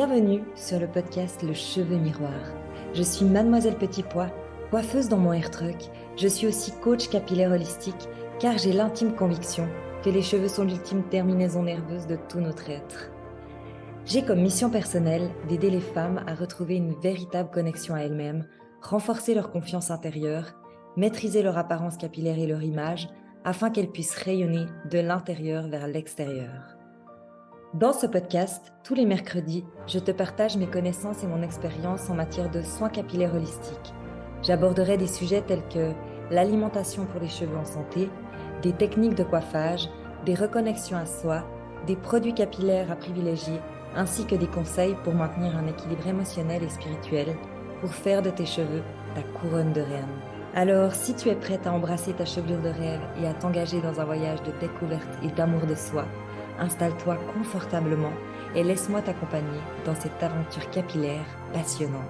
Bienvenue sur le podcast Le Cheveu Miroir. Je suis Mademoiselle Petit Pois, coiffeuse dans mon hair truck. Je suis aussi coach capillaire holistique car j'ai l'intime conviction que les cheveux sont l'ultime terminaison nerveuse de tout notre être. J'ai comme mission personnelle d'aider les femmes à retrouver une véritable connexion à elles-mêmes, renforcer leur confiance intérieure, maîtriser leur apparence capillaire et leur image afin qu'elles puissent rayonner de l'intérieur vers l'extérieur. Dans ce podcast, tous les mercredis, je te partage mes connaissances et mon expérience en matière de soins capillaires holistiques. J'aborderai des sujets tels que l'alimentation pour les cheveux en santé, des techniques de coiffage, des reconnexions à soi, des produits capillaires à privilégier, ainsi que des conseils pour maintenir un équilibre émotionnel et spirituel pour faire de tes cheveux ta couronne de reine. Alors, si tu es prête à embrasser ta chevelure de rêve et à t'engager dans un voyage de découverte et d'amour de soi, installe-toi confortablement et laisse-moi t'accompagner dans cette aventure capillaire passionnante.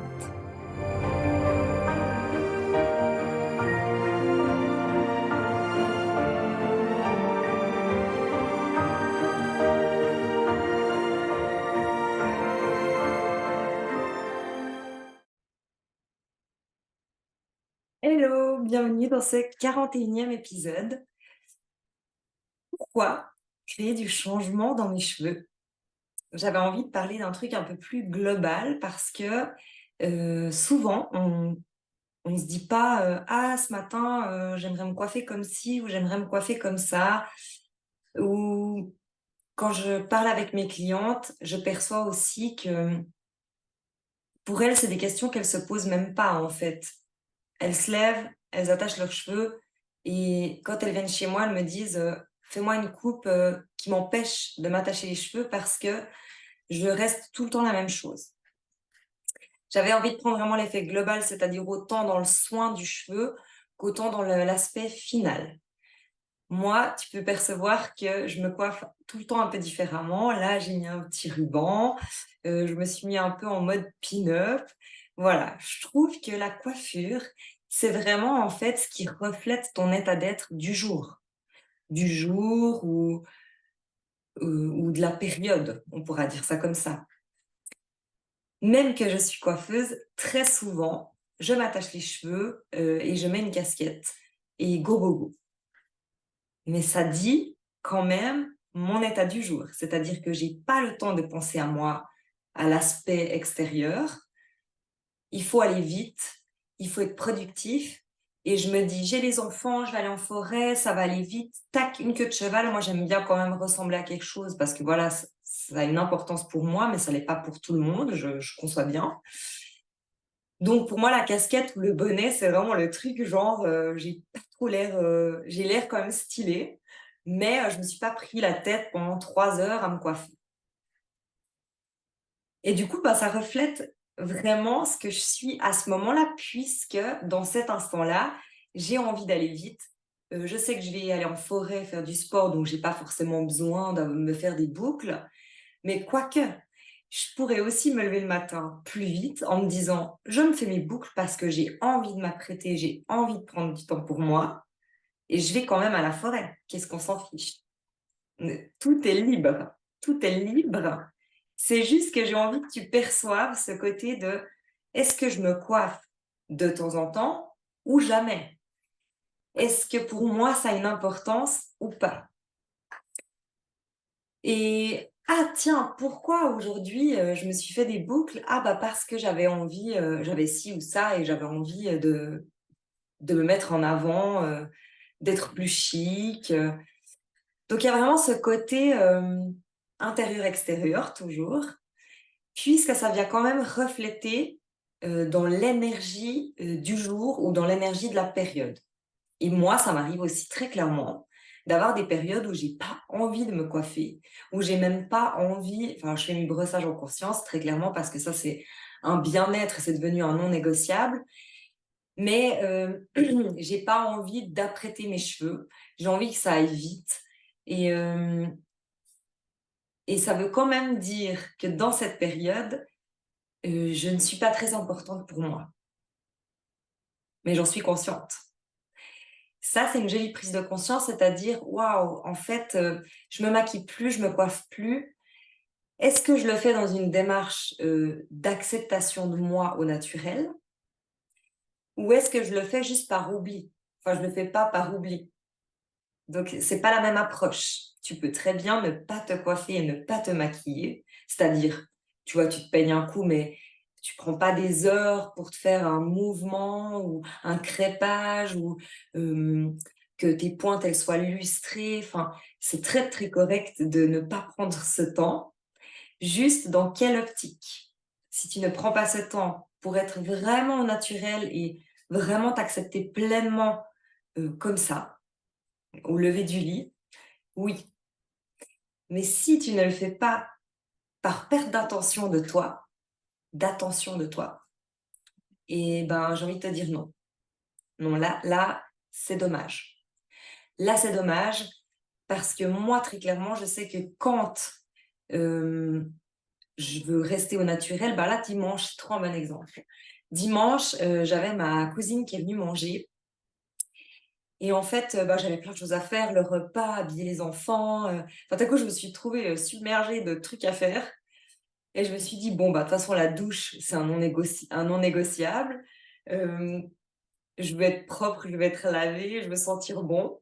Hello, bienvenue dans ce 41e épisode. Pourquoi créer du changement dans mes cheveux? J'avais envie de parler d'un truc un peu plus global parce que souvent on se dit pas ah ce matin j'aimerais me coiffer comme ci ou j'aimerais me coiffer comme ça. Ou quand je parle avec mes clientes, je perçois aussi que pour elles, c'est des questions qu'elles se posent même pas en fait. Elles se lèvent, elles attachent leurs cheveux et quand elles viennent chez moi, elles me disent fais-moi une coupe qui m'empêche de m'attacher les cheveux parce que je reste tout le temps la même chose. J'avais envie de prendre vraiment l'effet global, c'est-à-dire autant dans le soin du cheveu qu'autant dans l'aspect final. Moi, tu peux percevoir que je me coiffe tout le temps un peu différemment. Là, j'ai mis un petit ruban, je me suis mis un peu en mode pin-up. Voilà, je trouve que la coiffure, c'est vraiment en fait ce qui reflète ton état d'être du jour. Du jour ou de la période, on pourra dire ça comme ça. Même que je suis coiffeuse, très souvent, je m'attache les cheveux et je mets une casquette et go, go, go. Mais ça dit quand même mon état du jour. C'est-à-dire que j'ai pas le temps de penser à moi, à l'aspect extérieur. Il faut aller vite, il faut être productif. Et je me dis, j'ai les enfants, je vais aller en forêt, ça va aller vite. Tac, une queue de cheval. Moi, j'aime bien quand même ressembler à quelque chose parce que voilà, ça a une importance pour moi, mais ça l'est pas pour tout le monde, je conçois bien. Donc pour moi, la casquette ou le bonnet, c'est vraiment le truc genre, j'ai pas trop l'air, j'ai l'air quand même stylée, mais je me suis pas pris la tête pendant 3 heures à me coiffer. Et du coup, bah, ça reflète vraiment ce que je suis à ce moment-là, puisque dans cet instant-là, j'ai envie d'aller vite. Je sais que je vais aller en forêt faire du sport, donc j'ai pas forcément besoin de me faire des boucles. Mais quoique, je pourrais aussi me lever le matin plus vite en me disant: «Je me fais mes boucles parce que j'ai envie de m'apprêter, j'ai envie de prendre du temps pour moi et je vais quand même à la forêt». Qu'est-ce qu'on s'en fiche? Tout est libre, tout est libre. C'est juste que j'ai envie que tu perçoives ce côté de: est-ce que je me coiffe de temps en temps ou jamais? Est-ce que pour moi ça a une importance ou pas? Et ah tiens, pourquoi aujourd'hui, je me suis fait des boucles? Ah bah parce que j'avais envie, j'avais ci ou ça et j'avais envie, de me mettre en avant, d'être plus chic, donc il y a vraiment ce côté, intérieur-extérieur toujours, puisque ça vient quand même refléter, dans l'énergie, du jour ou dans l'énergie de la période. Et moi, ça m'arrive aussi très clairement d'avoir des périodes où j'ai pas envie de me coiffer, où j'ai même pas envie, enfin, je fais mes brossages en conscience très clairement parce que ça, c'est un bien-être, c'est devenu un non négociable. Mais j'ai pas envie d'apprêter mes cheveux. J'ai envie que ça aille vite et ça veut quand même dire que dans cette période, je ne suis pas très importante pour moi, mais j'en suis consciente. Ça, c'est une jolie prise de conscience, c'est-à-dire: «Waouh, en fait, je me maquille plus, je me coiffe plus. Est-ce que je le fais dans une démarche, d'acceptation de moi au naturel? Ou est-ce que je le fais juste par oubli? Enfin, je le fais pas par oubli. Donc c'est pas la même approche. Tu peux très bien ne pas te coiffer et ne pas te maquiller. C'est-à-dire, tu vois, tu te peignes un coup, mais tu prends pas des heures pour te faire un mouvement ou un crêpage ou, que tes pointes, elles soient lustrées. Enfin, c'est très, très correct de ne pas prendre ce temps. Juste dans quelle optique? Si tu ne prends pas ce temps pour être vraiment naturel et vraiment t'accepter pleinement, comme ça, au lever du lit, oui. Mais si tu ne le fais pas par perte d'attention de toi, et ben, j'ai envie de te dire non. Non, là, c'est dommage. Là, c'est dommage parce que moi, très clairement, je sais que quand, hem, je veux rester au naturel, bah, là, dimanche, c'est trop un bon exemple. Dimanche, j'avais ma cousine qui est venue manger et en fait, bah, j'avais plein de choses à faire, le repas, habiller les enfants, enfin, tout à coup, je me suis trouvée, submergée de trucs à faire. Et je me suis dit: «Bon, bah, de toute façon, la douche, c'est un non négociable. Hem, je vais être propre, je vais être lavée, je vais sentir bon».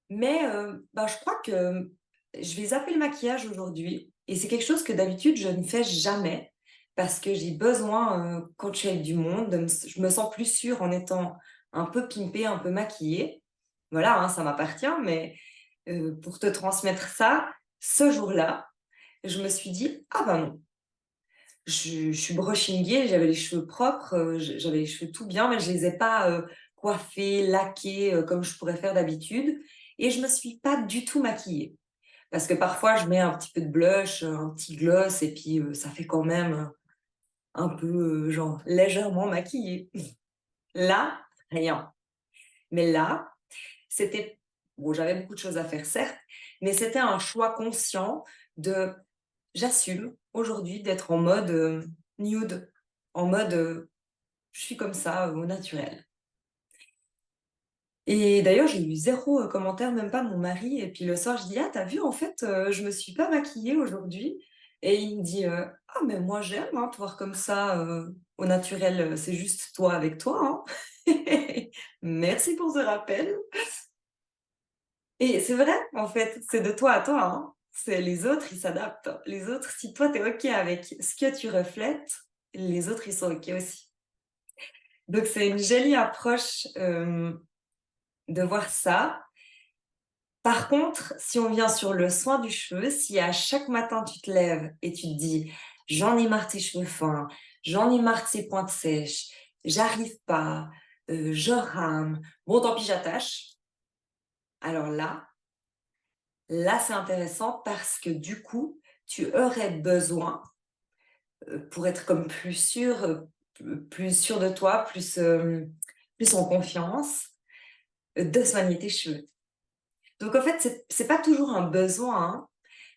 Mais, bah, je crois que je vais zapper le maquillage aujourd'hui et c'est quelque chose que d'habitude je ne fais jamais parce que j'ai besoin, quand je suis avec du monde, je me sens plus sûre en étant un peu pimpée, un peu maquillée. Voilà, hein, ça m'appartient, mais, pour te transmettre ça, ce jour-là, je me suis dit: «Ah bah non, je suis brochingée, j'avais les cheveux propres, j'avais les cheveux tout bien, mais je les ai pas, coiffés, laqués, comme je pourrais faire d'habitude et je me suis pas du tout maquillée. Parce que parfois je mets un petit peu de blush, un petit gloss et puis, ça fait quand même, un peu, genre légèrement maquillée. Là, rien. Mais là, c'était bon, j'avais beaucoup de choses à faire certes, mais c'était un choix conscient de j'assume aujourd'hui d'être en mode, nude, en mode, je suis comme ça, au naturel. Et d'ailleurs, j'ai eu zéro commentaire, même pas de mon mari et puis le soir, je dis: «Ah, t'as vu en fait, je me suis pas maquillée aujourd'hui» et il me dit, «Ah mais moi j'aime, hein, te voir comme ça, au naturel, c'est juste toi avec toi, hein». Merci pour ce rappel et c'est vrai, en fait, c'est de toi à toi, hein. C'est les autres, ils s'adaptent. Les autres, si toi, tu es OK avec ce que tu reflètes, les autres, ils sont OK aussi. Donc c'est une jolie approche, de voir ça. Par contre, si on vient sur le soin du cheveu, si à chaque matin tu te lèves et tu te dis: «J'en ai marre de tes cheveux fins, j'en ai marre de ces pointes sèches, j'arrive pas, je rame, bon tant pis j'attache». Alors là c'est intéressant parce que du coup, tu aurais besoin, pour être comme plus sûr, plus sûr de toi, plus en confiance, de soigner tes cheveux. Donc en fait, c'est pas toujours un besoin,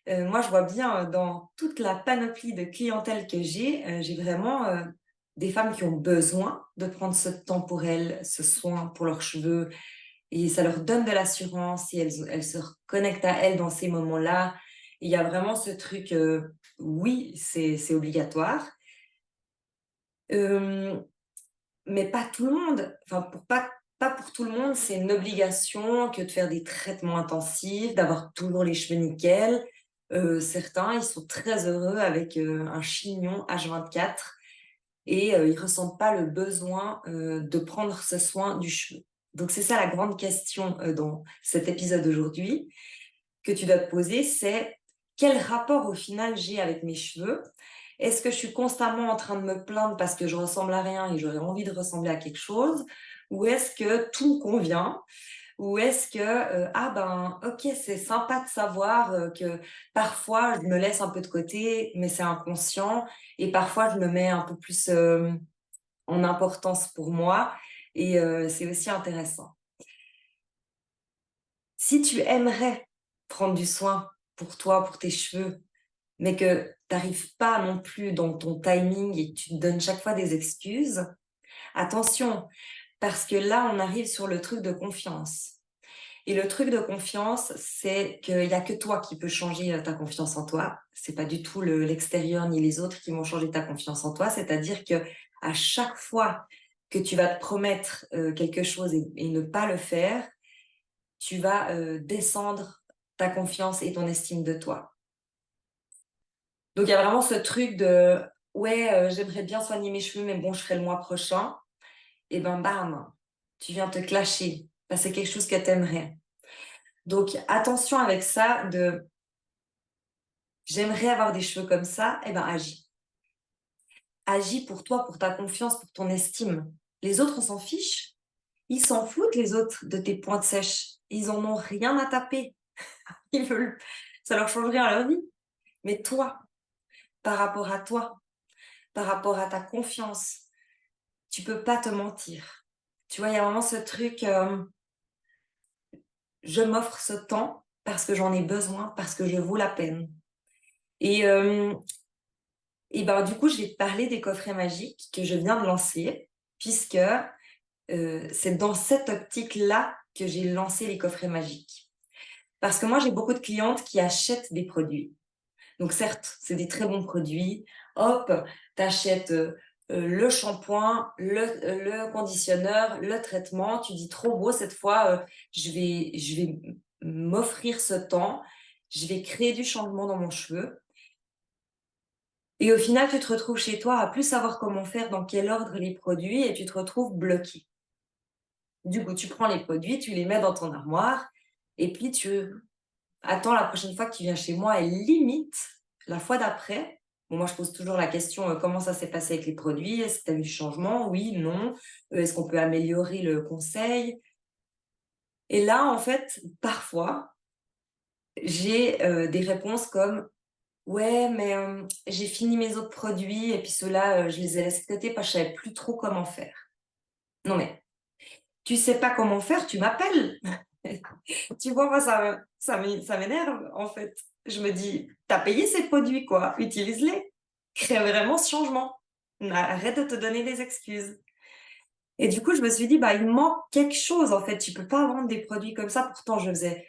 hein. Moi, je vois bien, dans toute la panoplie de clientèle que j'ai vraiment, des femmes qui ont besoin de prendre ce temps pour elles, ce soin pour leurs cheveux et ça leur donne de l'assurance et elles se reconnectent à elles dans ces moments-là. Il y a vraiment ce truc, oui, c'est obligatoire, hem, mais pas tout le monde. Enfin, pas pour tout le monde, c'est une obligation que de faire des traitements intensifs, d'avoir toujours les cheveux nickel. Certains, ils sont très heureux avec, un chignon H24 et ils ressentent pas le besoin, de prendre ce soin du cheveu. Donc c'est ça la grande question, dans cet épisode d'aujourd'hui que tu dois te poser, c'est: «Quel rapport au final j'ai avec mes cheveux? Est-ce que je suis constamment en train de me plaindre parce que je ressemble à rien et j'aurais envie de ressembler à quelque chose? Ou est-ce que tout me convient? Ou est-ce que, ah ben, OK, c'est sympa de savoir, que parfois je me laisse un peu de côté, mais c'est inconscient et parfois je me mets un peu plus, en importance pour moi et c'est aussi intéressant». Si tu aimerais prendre du soin pour toi, pour tes cheveux, mais que tu n'arrives pas non plus dans ton timing et que tu te donnes chaque fois des excuses, attention, parce que là, on arrive sur le truc de confiance. Et le truc de confiance, c'est qu'il y a que toi qui peux changer, ta confiance en toi. C'est pas du tout l'extérieur ni les autres qui vont changer ta confiance en toi. C'est-à-dire que à chaque fois que tu vas te promettre, quelque chose et ne pas le faire, tu vas, descendre ta confiance et ton estime de toi. Donc il y a vraiment ce truc de: «Ouais, j'aimerais bien soigner mes cheveux, mais bon, je ferai le mois prochain». Et ben, bam, tu viens te clasher, parce que c'est quelque chose que tu aimerais. Donc attention avec ça de: «J'aimerais avoir des cheveux comme ça», et ben, agis. Agis pour toi, pour ta confiance, pour ton estime. Les autres, on s'en fiche. Ils s'en foutent, les autres, de tes pointes sèches. Ils en ont rien à taper. Ils veulent ça leur change rien à leur vie. Mais toi, par rapport à toi, par rapport à ta confiance, tu peux pas te mentir. Tu vois, il y a vraiment ce truc, je m'offre ce temps parce que j'en ai besoin, parce que je vaux la peine. Et, et ben, du coup, je vais te parler des coffrets magiques que je viens de lancer, puisque c'est dans cette optique-là que j'ai lancé les coffrets magiques. Parce que moi, j'ai beaucoup de clientes qui achètent des produits. Donc certes, c'est des très bons produits. Hop, tu achètes, le shampoing, le conditionneur, le traitement. Tu dis: «Trop beau cette fois, je vais m'offrir ce temps, je vais créer du changement dans mon cheveu». Et au final, tu te retrouves chez toi à plus savoir comment faire, dans quel ordre les produits et tu te retrouves bloqué. Du coup, tu prends les produits, tu les mets dans ton armoire et puis tu attends la prochaine fois que tu viens chez moi et limite, la fois d'après, bon, moi je pose toujours la question, comment ça s'est passé avec les produits? Est-ce que tu as vu du changement? Oui, non? Est-ce qu'on peut améliorer le conseil? Et là, en fait, parfois, j'ai, des réponses comme: «Ouais, mais j'ai fini mes autres produits et puis ceux-là, je les ai laissés de côté parce que je savais plus trop comment faire». Non mais, tu sais pas comment faire, tu m'appelles! Tu vois, moi, ça m'énerve, en fait. Je me dis: «Tu payé ces produits, quoi, utilise-les. Crée vraiment ce changement. Arrête de te donner des excuses». Et du coup, je me suis dit: «Bah, il manque quelque chose, en fait. Tu peux pas vendre des produits comme ça». Pourtant, je faisais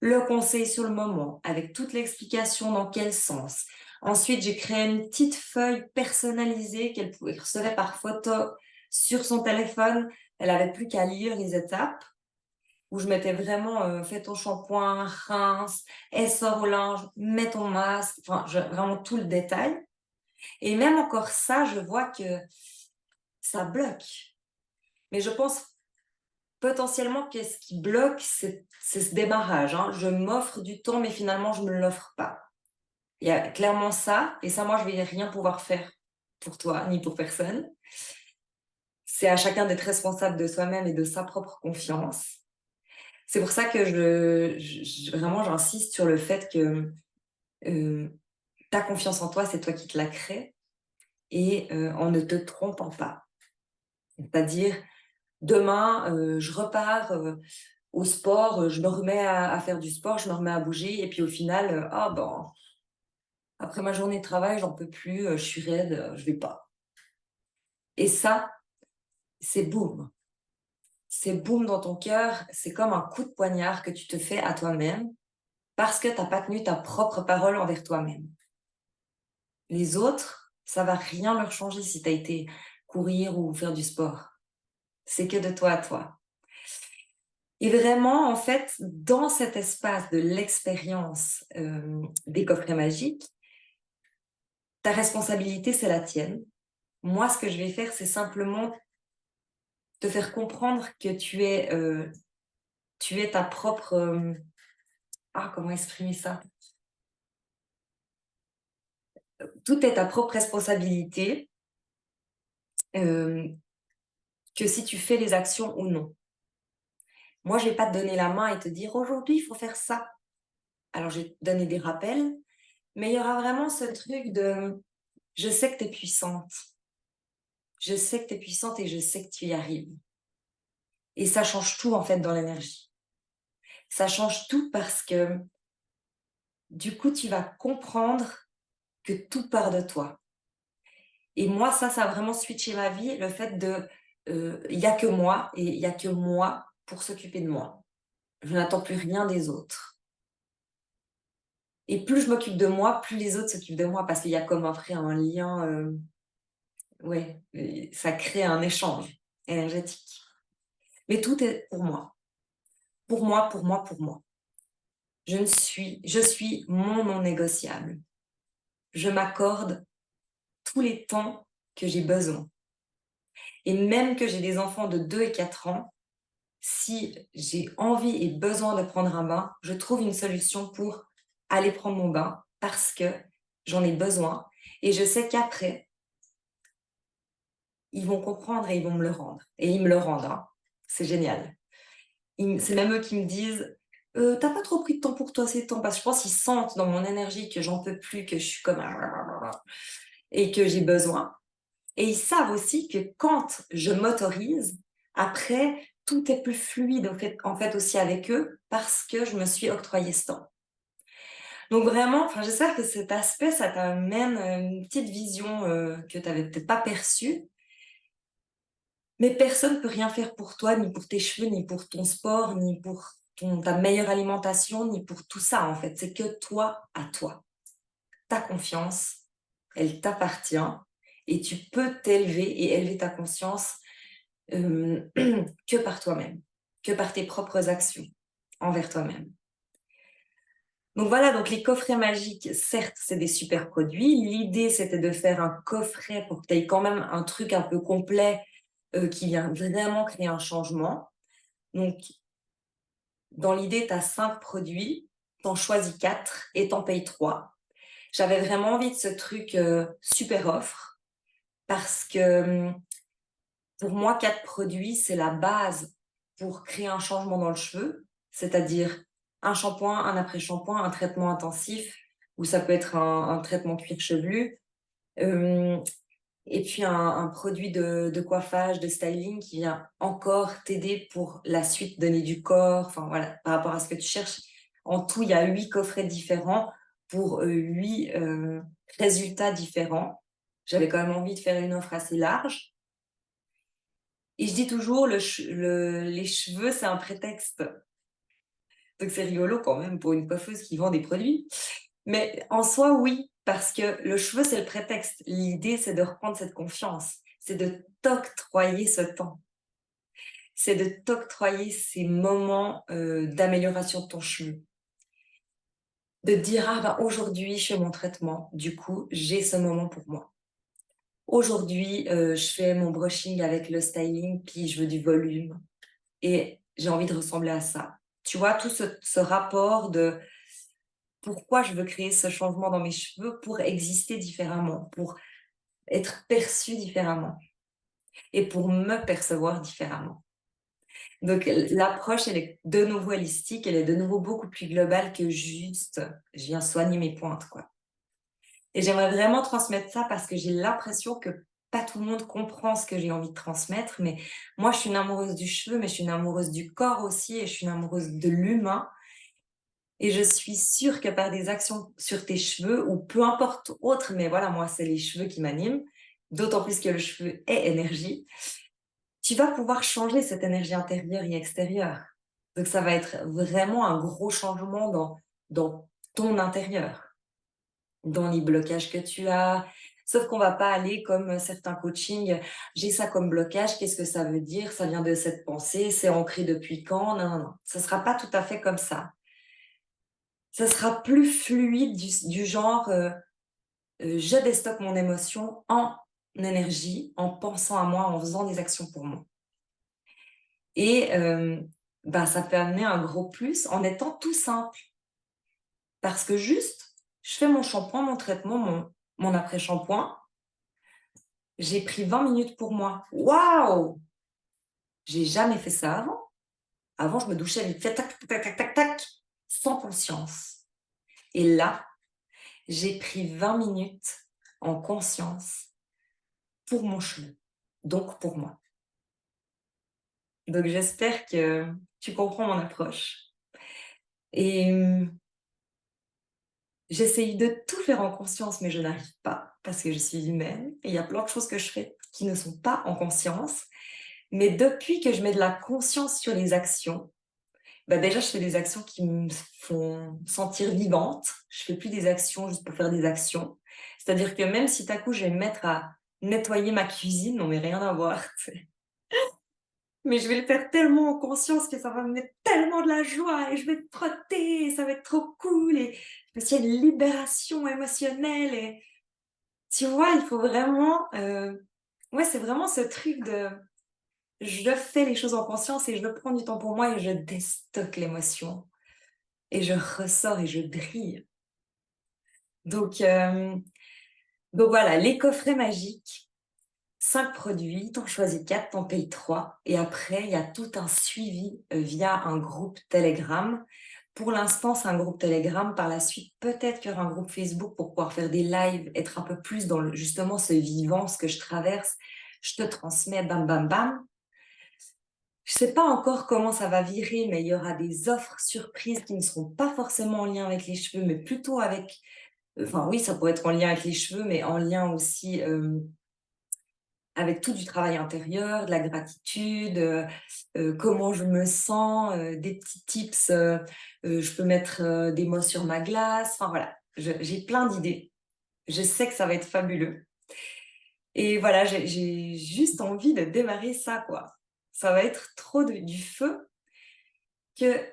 le conseil sur le moment, avec toute l'explication dans quel sens. Ensuite, j'ai créé une petite feuille personnalisée qu'elle recevait par photo sur son téléphone. Elle avait plus qu'à lire les étapes où je mettais vraiment, fais ton shampoing, rince, essore au linge, mets ton masque, enfin vraiment tout le détail. Et même encore ça, je vois que ça bloque. Mais je pense potentiellement que ce qui bloque, c'est ce démarrage, hein. Je m'offre du temps, mais finalement je ne me l'offre pas. Il y a clairement ça, et ça, moi, je vais rien pouvoir faire pour toi, ni pour personne. C'est à chacun d'être responsable de soi-même et de sa propre confiance. C'est pour ça que vraiment j'insiste sur le fait que, heu, ta confiance en toi, c'est toi qui te la crée, et en ne te trompant pas. C'est-à-dire, demain, je repars, au sport, je me remets à faire du sport, je me remets à bouger et puis au final, «Ah ben, après ma journée de travail, j'en peux plus, je suis raide, je vais pas». Et ça, c'est boum. C'est boum dans ton cœur, c'est comme un coup de poignard que tu te fais à toi-même parce que tu as pas tenu ta propre parole envers toi-même. Les autres, ça va rien leur changer si tu as été courir ou faire du sport. C'est que de toi à toi. Et vraiment, en fait, dans cet espace de l'expérience, des coffrets magiques, ta responsabilité, c'est la tienne. Moi, ce que je vais faire, c'est simplement te faire comprendre que tu es ta propre, comment exprimer ça? Tout est ta propre responsabilité, hem, que si tu fais les actions ou non. Moi, je vais pas te donner la main et te dire: «Aujourd'hui, il faut faire ça». Alors, je vais te donner des rappels, mais il y aura vraiment ce truc de: «Je sais que tu es puissante. Je sais que tu es puissante et je sais que tu y arrives». Et ça change tout, en fait, dans l'énergie. Ça change tout parce que, du coup, tu vas comprendre que tout part de toi. Et moi, ça a vraiment switché ma vie, le fait de, il y a que moi et il y a que moi pour s'occuper de moi. Je n'attends plus rien des autres. Et plus je m'occupe de moi, plus les autres s'occupent de moi parce qu'il y a comme après un lien, ouais, et ça crée un échange énergétique. Mais tout est pour moi. Pour moi, pour moi, pour moi. Je suis mon non négociable. Je m'accorde tous les temps que j'ai besoin. Et même que j'ai des enfants de 2 et 4 ans, si j'ai envie et besoin de prendre un bain, je trouve une solution pour aller prendre mon bain parce que j'en ai besoin et je sais qu'après, ils vont comprendre et ils vont me le rendre et ils me le rendent, hein. C'est génial. C'est même eux qui me disent: «Tu pas trop pris de temps pour toi ces temps?» parce que je pense qu'ils sentent dans mon énergie que j'en peux plus, que je suis comme et que j'ai besoin. Et ils savent aussi que quand je m'autorise, après, tout est plus fluide en fait aussi avec eux parce que je me suis octroyé ce temps. Donc vraiment, enfin, j'espère que cet aspect, ça t'amène une petite vision que tu avais peut-être pas perçue. Mais personne ne peut rien faire pour toi, ni pour tes cheveux, ni pour ton sport, ni pour ta meilleure alimentation, ni pour tout ça en fait. C'est que toi à toi. Ta confiance, elle t'appartient et tu peux t'élever et élever ta conscience que par toi-même, que par tes propres actions envers toi-même. Donc voilà, donc les coffrets magiques, certes, c'est des super produits. L'idée, c'était de faire un coffret pour que tu aies quand même un truc un peu complet qui vient vraiment créer un changement. Donc, dans l'idée, tu as 5 produits, tu en choisis 4 et tu en payes 3. J'avais vraiment envie de ce truc super offre parce que pour moi, 4 produits, c'est la base pour créer un changement dans le cheveu, c'est-à-dire un shampoing, un après-shampoing, un traitement intensif ou ça peut être un traitement cuir chevelu, hem et puis un produit de coiffage, de styling qui vient encore t'aider pour la suite, donner du corps, enfin voilà, par rapport à ce que tu cherches. En tout, il y a 8 coffrets différents pour, 8, résultats différents. J'avais quand même envie de faire une offre assez large et je dis toujours les cheveux, c'est un prétexte. Donc c'est rigolo quand même pour une coiffeuse qui vend des produits. Mais en soi, oui, parce que le cheveu, c'est le prétexte. L'idée, c'est de reprendre cette confiance, c'est de t'octroyer ce temps, c'est de t'octroyer ces moments, d'amélioration de ton cheveu. De te dire: «Ah bah, aujourd'hui, je fais mon traitement, du coup, j'ai ce moment pour moi. Aujourd'hui, je fais mon brushing avec le styling, puis je veux du volume et j'ai envie de ressembler à ça». Tu vois? Tout ce rapport de pourquoi je veux créer ce changement dans mes cheveux pour exister différemment, pour être perçue différemment et pour me percevoir différemment. Donc l'approche, elle est de nouveau holistique, elle est de nouveau beaucoup plus globale que juste je viens soigner mes pointes, quoi. Et j'aimerais vraiment transmettre ça parce que j'ai l'impression que pas tout le monde comprend ce que j'ai envie de transmettre, mais moi je suis une amoureuse du cheveu, mais je suis une amoureuse du corps aussi et je suis une amoureuse de l'humain. Et je suis sûre que par des actions sur tes cheveux ou peu importe autre, mais voilà, moi, c'est les cheveux qui m'animent, d'autant plus que le cheveu est énergie, tu vas pouvoir changer cette énergie intérieure et extérieure. Donc ça va être vraiment un gros changement dans ton intérieur, dans les blocages que tu as. Sauf qu'on va pas aller comme certains coachings, j'ai ça comme blocage, qu'est-ce que ça veut dire? Ça vient de cette pensée, c'est ancré depuis quand? Non, non, non, ça sera pas tout à fait comme ça. Ça sera plus fluide du genre, je déstocke mon émotion en énergie, en pensant à moi, en faisant des actions pour moi. Et bah, ça peut amener un gros plus en étant tout simple. Parce que juste, je fais mon shampoing, mon traitement, mon après-shampoing, j'ai pris 20 minutes pour moi. Waouh! J'ai jamais fait ça avant. Avant, je me douchais vite fait, tac, tac, tac, tac, tac, sans conscience. Et là, j'ai pris 20 minutes en conscience pour mon cheveu, donc pour moi. Donc j'espère que tu comprends mon approche et j'essaye de tout faire en conscience, mais je n'arrive pas parce que je suis humaine et il y a plein de choses que je fais qui ne sont pas en conscience. Mais depuis que je mets de la conscience sur les actions Bah, déjà, je fais des actions qui me font sentir vivante. Je fais plus des actions juste pour faire des actions. C'est-à-dire que même si tout à coup, je vais me mettre à nettoyer ma cuisine, non mais rien à voir, tu sais. Mais je vais le faire tellement en conscience que ça va me mettre tellement de la joie et je vais te frotter et ça va être trop cool et parce qu'il y a une libération émotionnelle et tu vois, il faut vraiment, ouais, c'est vraiment ce truc de je fais les choses en conscience et je prends du temps pour moi et je déstocke l'émotion et je ressors et je brille. Donc, donc voilà, les coffrets magiques, 5 produits, tu en choisis 4, tu en payes 3 et après il y a tout un suivi, via un groupe Telegram. Pour l'instant, c'est un groupe Telegram. Par la suite, peut-être qu'il y aura un groupe Facebook pour pouvoir faire des lives, être un peu plus dans le justement ce vivant, ce que je traverse. Je te transmets, bam, bam, bam. Je sais pas encore comment ça va virer, mais il y aura des offres surprises qui ne seront pas forcément en lien avec les cheveux, mais plutôt avec enfin oui, ça pourrait être en lien avec les cheveux, mais en lien aussi, avec tout du travail intérieur, de la gratitude, comment je me sens, des petits tips, je peux mettre, des mots sur ma glace, enfin voilà, j'ai plein d'idées. Je sais que ça va être fabuleux et voilà, j'ai juste envie de démarrer ça, quoi. Ça va être trop de du feu que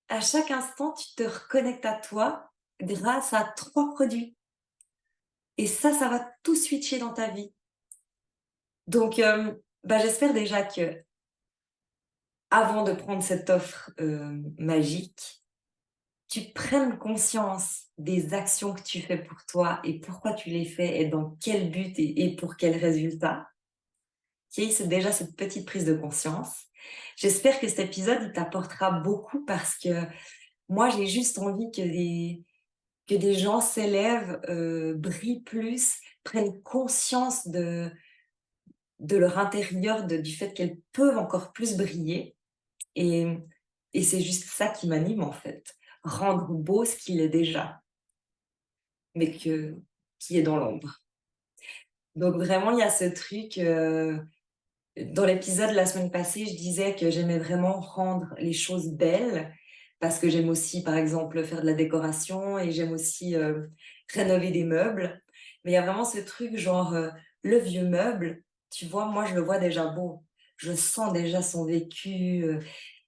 à chaque instant, tu te reconnectes à toi grâce à 3 produits et ça va tout switcher dans ta vie. Donc, bah, j'espère déjà que avant de prendre cette offre, magique, tu prennes conscience des actions que tu fais pour toi et pourquoi tu les fais et dans quel but et pour quel résultat. OK, c'est déjà cette petite prise de conscience. J'espère que cet épisode, il t'apportera beaucoup parce que moi, j'ai juste envie que des gens s'élèvent, brillent plus, prennent conscience de leur intérieur, du fait qu'elles peuvent encore plus briller et c'est juste ça qui m'anime, en fait. Rendre beau ce qu'il est déjà, mais qui est dans l'ombre. Donc vraiment, il y a ce truc, dans l'épisode la semaine passée, je disais que j'aimais vraiment rendre les choses belles parce que j'aime aussi, par exemple, faire de la décoration et j'aime aussi, rénover des meubles. Mais il y a vraiment ce truc genre, le vieux meuble, tu vois, moi je le vois déjà beau. Je sens déjà son vécu,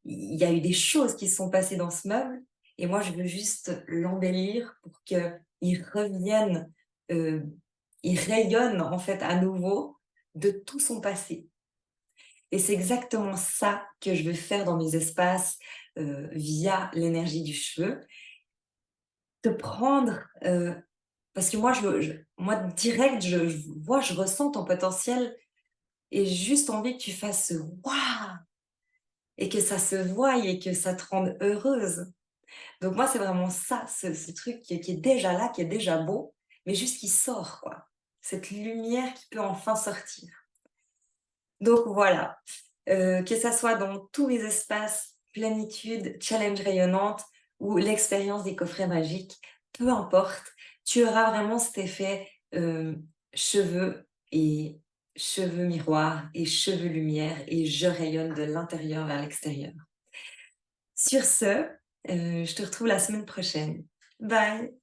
il y a eu des choses qui se sont passées dans ce meuble et moi je veux juste l'embellir pour qu'il revienne, heu, il rayonne en fait à nouveau de tout son passé. Et c'est exactement ça que je veux faire dans mes espaces, via l'énergie du cheveu. Te prendre, parce que moi moi direct, je vois, je ressens ton potentiel et j'ai juste envie que tu fasses ce «waouh» et que ça se voie et que ça te rende heureuse. Donc moi, c'est vraiment ça, ce truc qui est déjà là, qui est déjà beau, mais juste qui sort, quoi. Cette lumière qui peut enfin sortir. Donc voilà, que ça soit dans tous mes espaces, plénitude, challenge rayonnante ou l'expérience des coffrets magiques, peu importe, tu auras vraiment cet effet, cheveux et cheveux miroir et cheveux lumière et je rayonne de l'intérieur vers l'extérieur. Sur ce, je te retrouve la semaine prochaine. Bye.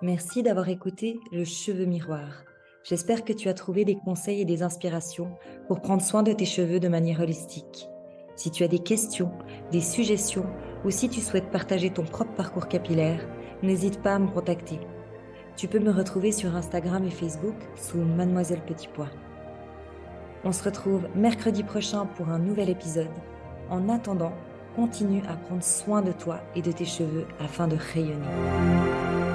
Merci d'avoir écouté Le Cheveu Miroir. J'espère que tu as trouvé des conseils et des inspirations pour prendre soin de tes cheveux de manière holistique. Si tu as des questions, des suggestions ou si tu souhaites partager ton propre parcours capillaire, n'hésite pas à me contacter. Tu peux me retrouver sur Instagram et Facebook sous Mademoiselle Petit Pois. On se retrouve mercredi prochain pour un nouvel épisode. En attendant, continue à prendre soin de toi et de tes cheveux afin de rayonner.